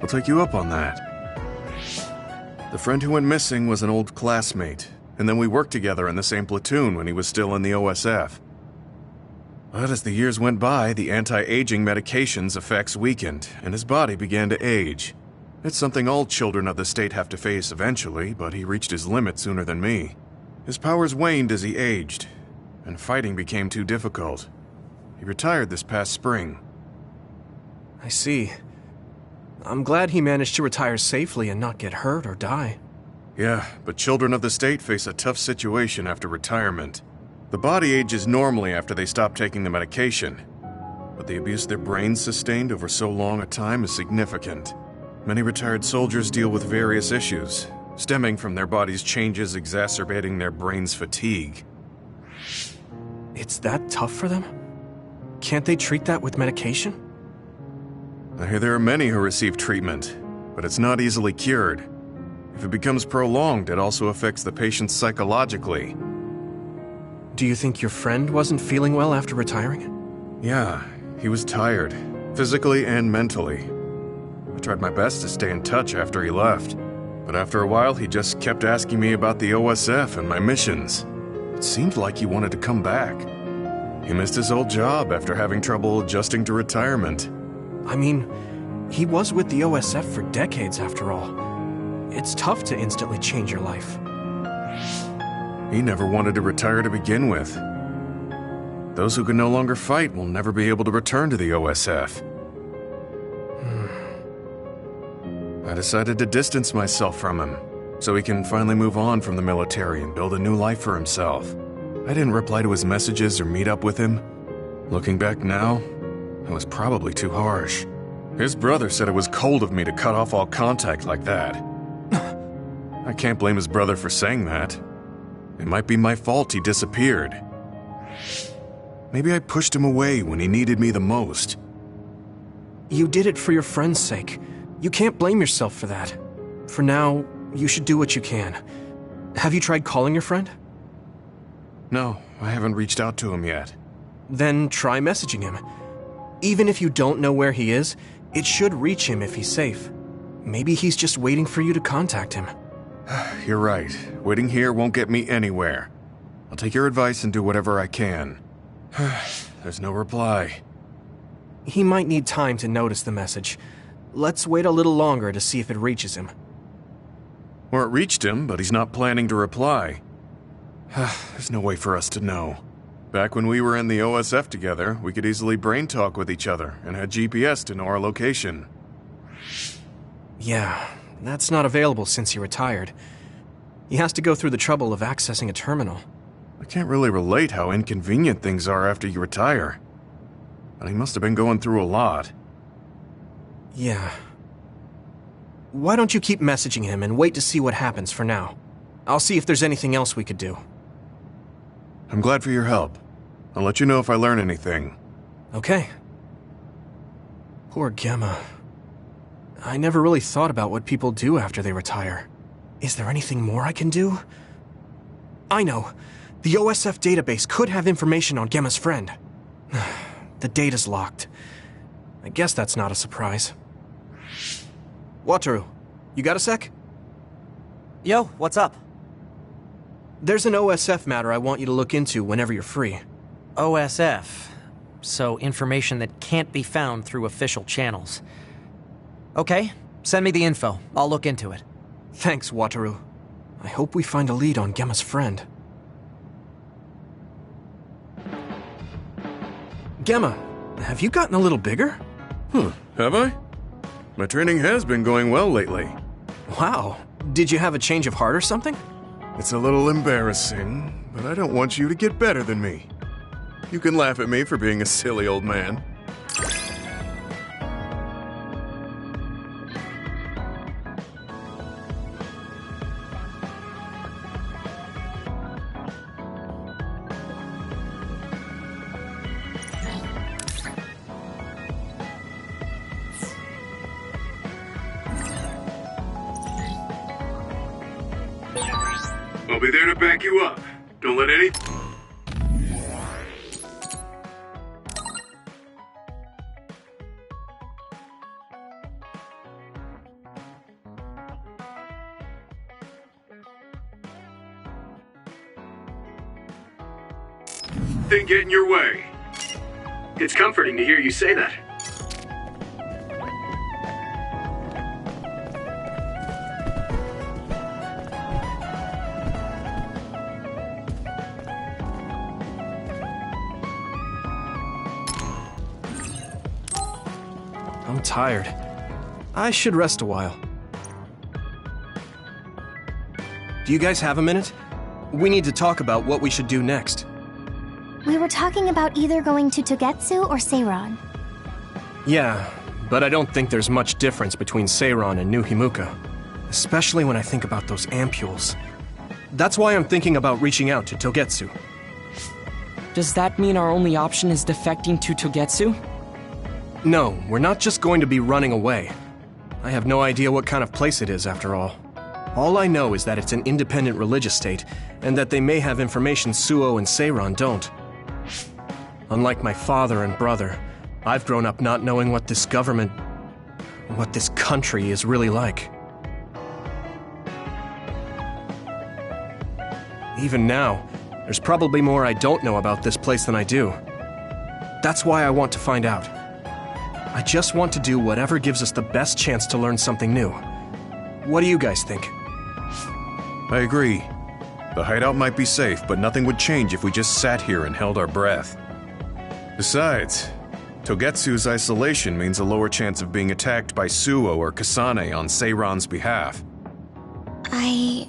I'll take you up on that. The friend who went missing was an old classmate, and then we worked together in the same platoon when he was still in the OSF. But as the years went by, the anti-aging medication's effects weakened, and his body began to age. It's something all children of the state have to face eventually, but he reached his limit sooner than me. His powers waned as he aged, and fighting became too difficult. He retired this past spring. I see. I'm glad he managed to retire safely and not get hurt or die. Yeah, but children of the state face a tough situation after retirement. The body ages normally after they stop taking the medication, but the abuse their brains sustained over so long a time is significant. Many retired soldiers deal with various issues, stemming from their body's changes exacerbating their brain's fatigue. It's that tough for them? Can't they treat that with medication? I hear there are many who receive treatment, but it's not easily cured. If it becomes prolonged, it also affects the patient psychologically. Do you think your friend wasn't feeling well after retiring? Yeah, he was tired, physically and mentally. I tried my best to stay in touch after he left, but after a while he just kept asking me about the OSF and my missions. It seemed like he wanted to come back. He missed his old job after having trouble adjusting to retirement. I mean, he was with the OSF for decades after all. It's tough to instantly change your life. He never wanted to retire to begin with. Those who can no longer fight will never be able to return to the OSF. I decided to distance myself from him. so he can finally move on from the military and build a new life for himself. I didn't reply to his messages or meet up with him. Looking back now, I was probably too harsh. His brother said it was cold of me to cut off all contact like that. I can't blame his brother for saying that. It might be my fault he disappeared. Maybe I pushed him away when he needed me the most. You did it for your friend's sake. You can't blame yourself for that. For now, you should do what you can. Have you tried calling your friend? No, I haven't reached out to him yet. Then try messaging him. Even if you don't know where he is, it should reach him if he's safe. Maybe he's just waiting for you to contact him. You're right. Waiting here won't get me anywhere. I'll take your advice and do whatever I can. There's no reply. He might need time to notice the message. Let's wait a little longer to see if it reaches him. Or it reached him, but he's not planning to reply. There's no way for us to know. Back when we were in the OSF together, we could easily brain talk with each other and had GPS to know our location. Yeah, that's not available since he retired. He has to go through the trouble of accessing a terminal. I can't really relate how inconvenient things are after you retire. But he must have been going through a lot. Yeah. Why don't you keep messaging him and wait to see what happens for now? I'll see if there's anything else we could do. I'm glad for your help. I'll let you know if I learn anything. Okay. Poor Gemma. I never really thought about what people do after they retire. Is there anything more I can do? I know. The OSF database could have information on Gemma's friend. The data's locked. I guess that's not a surprise. Wataru, you got a sec? Yo, what's up? There's an OSF matter I want you to look into whenever you're free. OSF. So information that can't be found through official channels. Okay, send me the info. I'll look into it. Thanks, Wataru. I hope we find a lead on Gemma's friend. Gemma, have you gotten a little bigger? Have I? My training has been going well lately. Wow. Did you have a change of heart or something? It's a little embarrassing, but I don't want you to get better than me. You can laugh at me for being a silly old man. I'll be there to back you up. Don't let any... thing get in your way. It's comforting to hear you say that. I'm tired. I should rest a while. Do you guys have a minute? We need to talk about what we should do next. We were talking about either going to Togetsu or Seiron. Yeah, but I don't think there's much difference between Seiron and New Himuka. Especially when I think about those ampules. That's why I'm thinking about reaching out to Togetsu. Does that mean our only option is defecting to Togetsu? No, we're not just going to be running away. I have no idea what kind of place it is, after all. All I know is that it's an independent religious state, and that they may have information Suo and Seiron don't. Unlike my father and brother, I've grown up not knowing what this government, what this country is really like. Even now, there's probably more I don't know about this place than I do. That's why I want to find out. I just want to do whatever gives us the best chance to learn something new. What do you guys think? I agree. The hideout might be safe, but nothing would change if we just sat here and held our breath. Besides, Togetsu's isolation means a lower chance of being attacked by Suo or Kasane on Seiron's behalf. I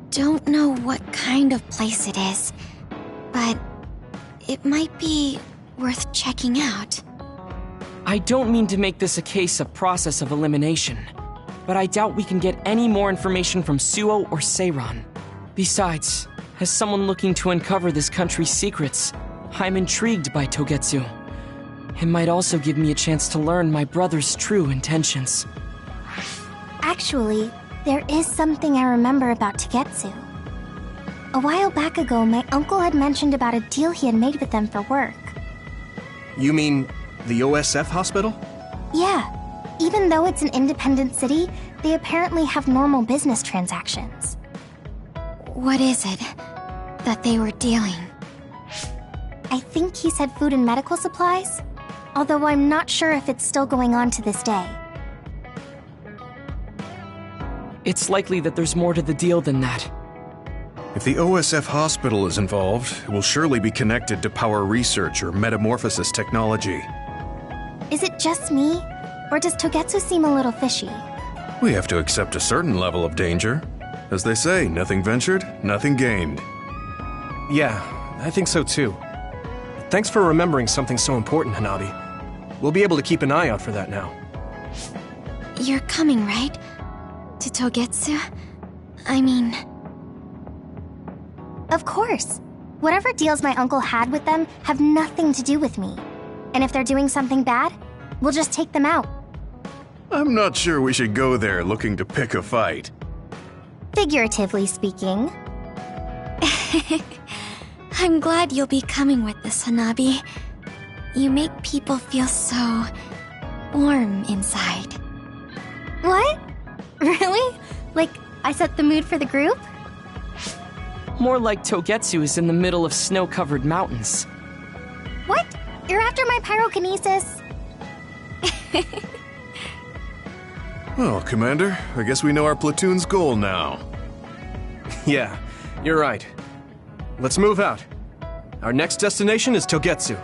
don't know what kind of place it is, but it might be worth checking out. I don't mean to make this a case of process of elimination, but I doubt we can get any more information from Suo or Seiran. Besides, as someone looking to uncover this country's secrets, I'm intrigued by Togetsu. It might also give me a chance to learn my brother's true intentions. Actually, there is something I remember about Togetsu. A while back ago, my uncle had mentioned about a deal he had made with them for work. You mean the OSF hospital? Yeah. Even though it's an independent city, they apparently have normal business transactions. What is it that they were dealing? I think he said food and medical supplies, although I'm not sure if it's still going on to this day. It's likely that there's more to the deal than that. If the OSF hospital is involved, it will surely be connected to power research or metamorphosis technology. Is it just me, or does Togetsu seem a little fishy? We have to accept a certain level of danger. As they say, nothing ventured, nothing gained. Yeah, I think so too. Thanks for remembering something so important, Hanabi. We'll be able to keep an eye out for that now. You're coming, right? To Togetsu? I mean... Of course. Whatever deals my uncle had with them have nothing to do with me. And if they're doing something bad, we'll just take them out. I'm not sure we should go there looking to pick a fight. Figuratively speaking. I'm glad you'll be coming with us, Hanabi. You make people feel so... warm inside. What? Really? Like, I set the mood for the group? More like Togetsu is in the middle of snow-covered mountains. What? You're after my pyrokinesis? Well, Commander, I guess we know our platoon's goal now. Yeah, you're right. Let's move out. Our next destination is Togetsu.